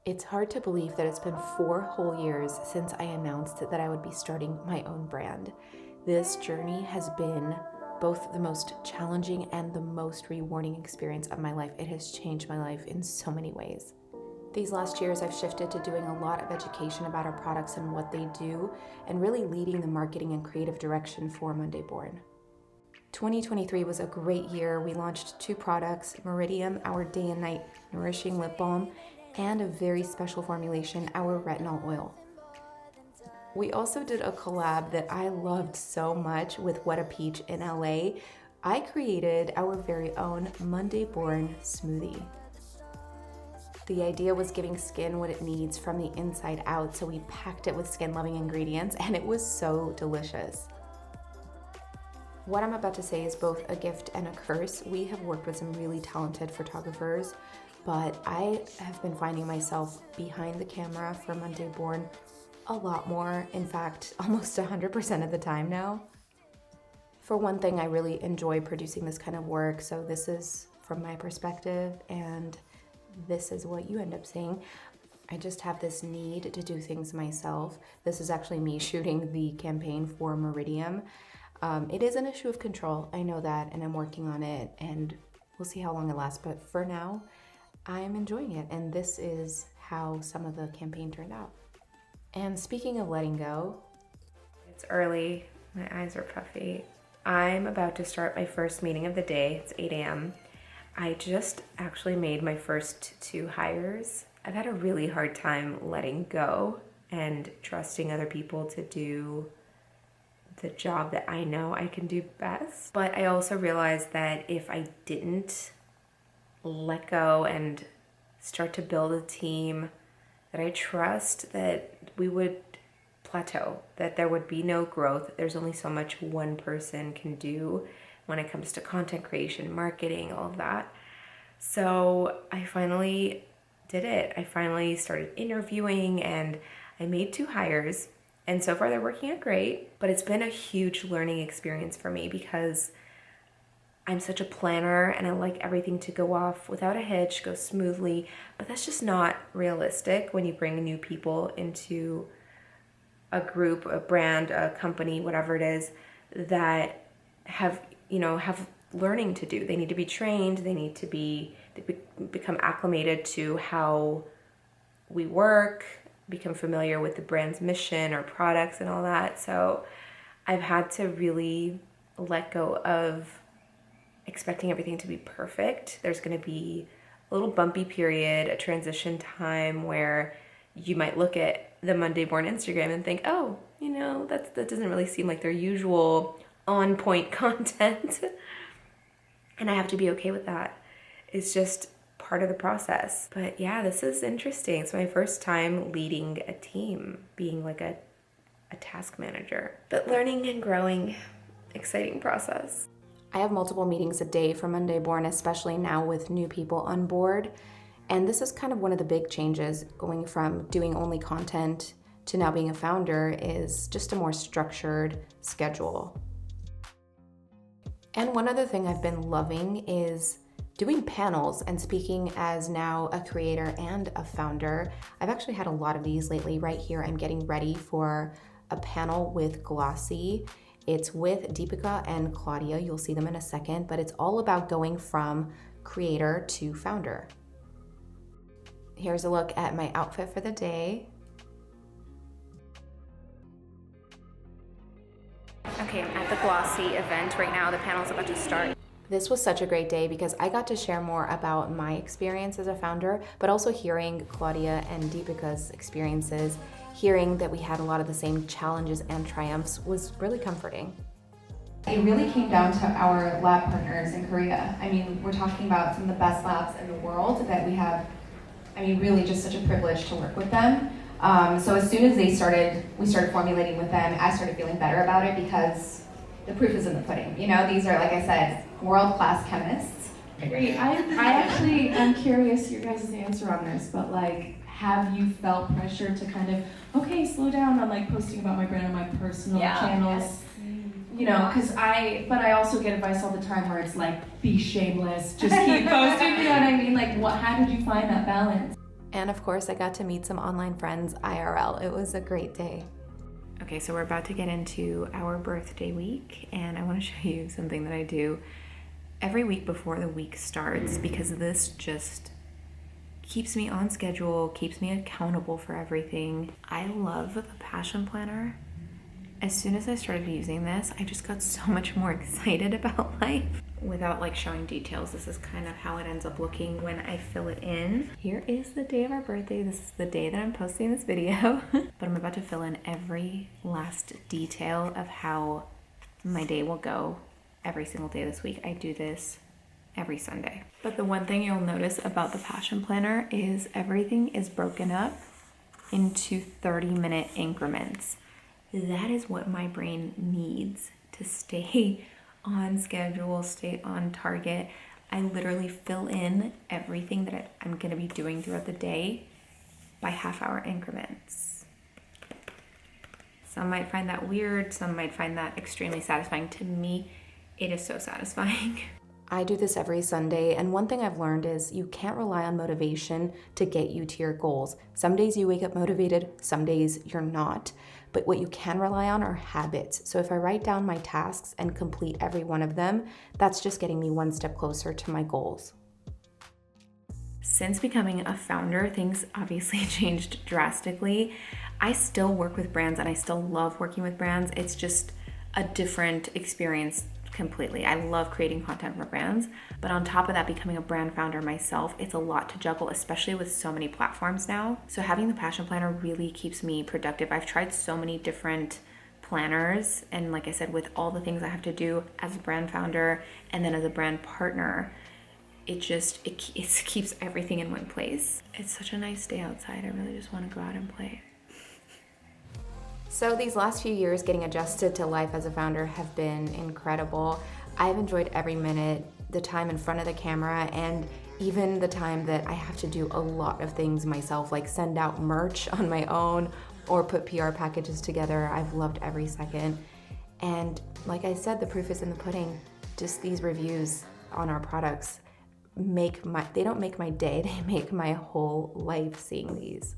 It's hard to believe that it's been 4 whole years since I announced that I would be starting my own brand. This journey has been both the most challenging and the most rewarding experience of my life. It has changed my life in so many ways. These last years, I've shifted to doing a lot of education about our products and what they do, and really leading the marketing and creative direction for Monday Born. 2023 was a great year. We launched 2 products, Meridium, our day and night nourishing lip balm, and a very special formulation, our retinol oil. We also did a collab that I loved so much with What a Peach in LA. I created our very own Monday Born smoothie. The idea was giving skin what it needs from the inside out, so we packed it with skin-loving ingredients, and it was so delicious. What I'm about to say is both a gift and a curse. We have worked with some really talented photographers, but I have been finding myself behind the camera for Monday Born a lot more. In fact, almost 100% of the time now. For one thing, I really enjoy producing this kind of work, so this is from my perspective, and this is what you end up seeing. I just have this need to do things myself. This is actually me shooting the campaign for Meridium. It is an issue of control, I know that, and I'm working on it, and we'll see how long it lasts, but for now, I'm enjoying it, and this is how some of the campaign turned out. And speaking of letting go, it's early, my eyes are puffy. I'm about to start my first meeting of the day. It's 8 a.m. I just actually made my first 2 hires. I've had a really hard time letting go and trusting other people to do the job that I know I can do best. But I also realized that if I didn't let go and start to build a team that I trust, that we would plateau, that there would be no growth. There's only so much one person can do when it comes to content creation, marketing, all of that. So I finally did it. I finally started interviewing, and I made 2 hires, and so far they're working out great, but it's been a huge learning experience for me because I'm such a planner and I like everything to go off without a hitch, go smoothly, but that's just not realistic when you bring new people into a group, a brand, a company, whatever it is, that have learning to do. They need to be trained, they need to become acclimated to how we work, become familiar with the brand's mission or products and all that. So I've had to really let go of expecting everything to be perfect. There's going to be a little bumpy period, a transition time where you might look at the Monday Born Instagram and think, oh, that doesn't really seem like their usual on-point content. And I have to be okay with that. It's just part of the process. But yeah, this is interesting. It's my first time leading a team, being like a task manager. But learning and growing, exciting process. I have multiple meetings a day for Monday Born, especially now with new people on board. And this is kind of one of the big changes, going from doing only content to now being a founder, is just a more structured schedule. And one other thing I've been loving is doing panels and speaking as now a creator and a founder. I've actually had a lot of these lately. Right here, I'm getting ready for a panel with Glossy. It's with Deepika and Claudia. You'll see them in a second, but it's all about going from creator to founder. Here's a look at my outfit for the day. Okay, I'm at the Glossy event right now. The panel's about to start. This was such a great day because I got to share more about my experience as a founder, but also hearing Claudia and Deepika's experiences, hearing that we had a lot of the same challenges and triumphs was really comforting. It really came down to our lab partners in Korea. I mean, we're talking about some of the best labs in the world that we have. I mean, really just such a privilege to work with them. So as soon as we started formulating with them, I started feeling better about it because the proof is in the pudding. These are, like I said, world-class chemists. Great. I actually am curious your guys' answer on this, but have you felt pressure to kind of, slow down on posting about my brand on my personal channels? Yes. Because I also get advice all the time where it's be shameless, just keep posting, you know what I mean? How did you find that balance? And of course, I got to meet some online friends IRL. It was a great day. Okay, so we're about to get into our birthday week, and I want to show you something that I do every week before the week starts, because this just keeps me on schedule, keeps me accountable for everything. I love the Passion Planner. As soon as I started using this, I just got so much more excited about life. Without like showing details, this is kind of how it ends up looking when I fill it in. Here is the day of our birthday. This is the day that I'm posting this video. But I'm about to fill in every last detail of how my day will go every single day this week. I do this every Sunday. But the one thing you'll notice about the Passion Planner is everything is broken up into 30-minute increments. That is what my brain needs to stay on schedule, stay on target. I literally fill in everything that I'm gonna be doing throughout the day by half-hour increments. Some might find that weird, some might find that extremely satisfying. To me, it is so satisfying. I do this every Sunday, and one thing I've learned is you can't rely on motivation to get you to your goals. Some days you wake up motivated, some days you're not. But what you can rely on are habits. So if I write down my tasks and complete every one of them, that's just getting me one step closer to my goals. Since becoming a founder, things obviously changed drastically. I still work with brands and I still love working with brands. It's just a different experience completely. I love creating content for brands, but on top of that, becoming a brand founder myself, it's a lot to juggle, especially with so many platforms now. So having the Passion Planner really keeps me productive. I've tried so many different planners, and like I said, with all the things I have to do as a brand founder and then as a brand partner, it keeps everything in one place. It's such a nice day outside. I really just want to go out and play. So these last few years getting adjusted to life as a founder have been incredible. I've enjoyed every minute, the time in front of the camera, and even the time that I have to do a lot of things myself, like send out merch on my own or put PR packages together. I've loved every second. And like I said, the proof is in the pudding. Just these reviews on our products they don't make my day, they make my whole life seeing these.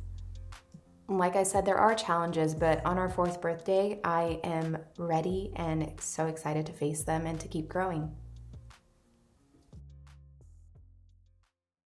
Like I said, there are challenges, but on our 4th birthday, I am ready and so excited to face them and to keep growing.